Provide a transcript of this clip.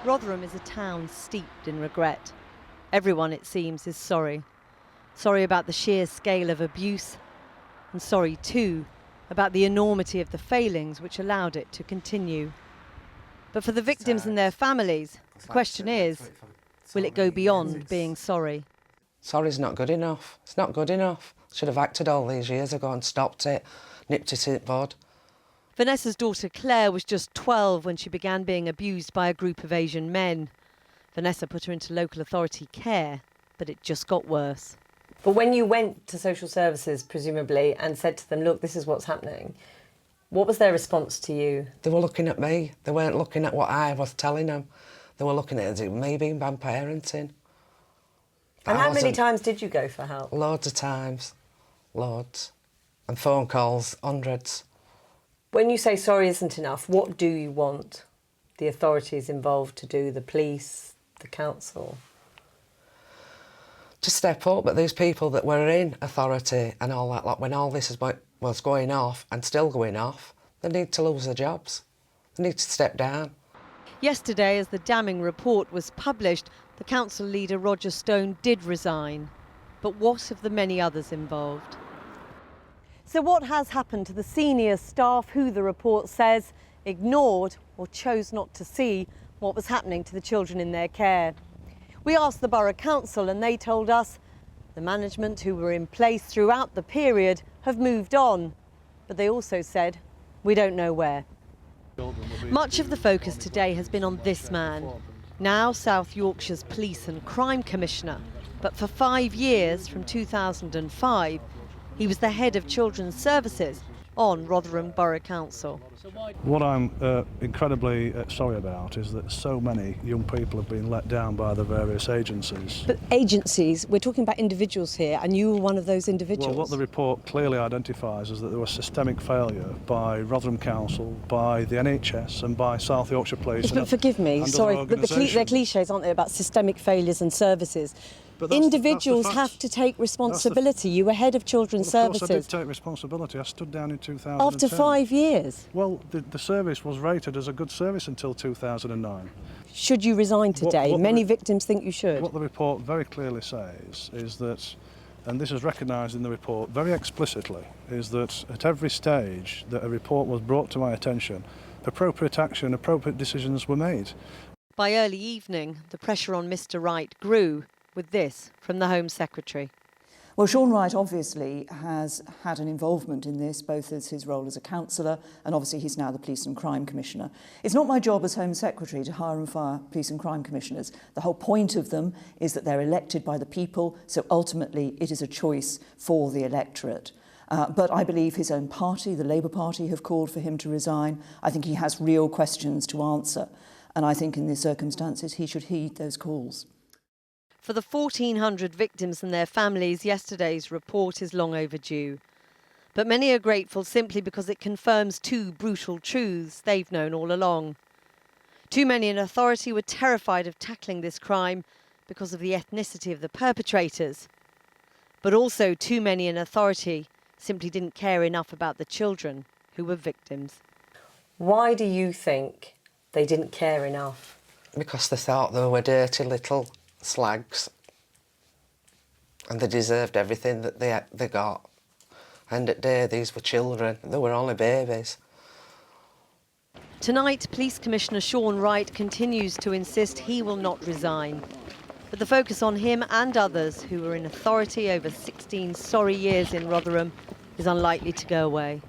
Rotherham is a town steeped in regret. Everyone, it seems, is sorry. Sorry about the sheer scale of abuse, and sorry too about the enormity of the failings which allowed it to continue. But for the victims and their families, the question is, will it go beyond being sorry? Sorry's not good enough. It's not good enough. Should have acted all these years ago and stopped it, nipped it in the bud. Vanessa's daughter Claire was just 12 when she began being abused by a group of Asian men. Vanessa put her into local authority care, but it just got worse. But when you went to social services, presumably, and said to them, look, this is what's happening, what was their response to you? They were looking at me. They weren't looking at what I was telling them. They were looking at me being bad parenting. And how many times did you go for help? Loads of times. Loads. And phone calls, hundreds. When you say sorry isn't enough, what do you want the authorities involved to do, the police, the council? To step up, but these people that were in authority and all that, like when all this was going off and still going off, they need to lose their jobs. They need to step down. Yesterday, as the damning report was published, the council leader Roger Stone did resign. But what of the many others involved? So what has happened to the senior staff who, the report says, ignored or chose not to see what was happening to the children in their care? We asked the Borough Council and they told us the management who were in place throughout the period have moved on. But they also said, we don't know where. Much of the focus today has been on this man, now South Yorkshire's Police and Crime Commissioner. But for 5 years, from 2005, he was the head of Children's Services on Rotherham Borough Council. What I'm incredibly sorry about is that so many young people have been let down by the various agencies. But agencies, we're talking about individuals here, and you were one of those individuals. Well, what the report clearly identifies is that there was systemic failure by Rotherham Council, by the NHS and by South Yorkshire Police. But forgive me, sorry, but they're cliches, aren't they, about systemic failures and services? Individuals have to take responsibility. You were head of Children's Services. Of course I did take responsibility. I stood down in 2010. After 5 years? Well, the service was rated as a good service until 2009. Should you resign today? Many victims think you should. What the report very clearly says is that, and this is recognised in the report very explicitly, is that at every stage that a report was brought to my attention, appropriate action, appropriate decisions were made. By early evening, the pressure on Mr. Wright grew, with this from the Home Secretary. Well, Shaun Wright obviously has had an involvement in this, both as his role as a councillor and obviously he's now the Police and Crime Commissioner. It's not my job as Home Secretary to hire and fire Police and Crime Commissioners. The whole point of them is that they're elected by the people, so ultimately it is a choice for the electorate. But I believe his own party, the Labour Party, have called for him to resign. I think he has real questions to answer, and I think in these circumstances he should heed those calls. For the 1,400 victims and their families, yesterday's report is long overdue. But many are grateful simply because it confirms two brutal truths they've known all along. Too many in authority were terrified of tackling this crime because of the ethnicity of the perpetrators. But also too many in authority simply didn't care enough about the children who were victims. Why do you think they didn't care enough? Because they thought they were dirty little slags and they deserved everything that they got. And at day, these were children. They were only babies. Tonight, Police Commissioner Shaun Wright continues to insist he will not resign. But the focus on him and others who were in authority over 16 sorry years in Rotherham is unlikely to go away.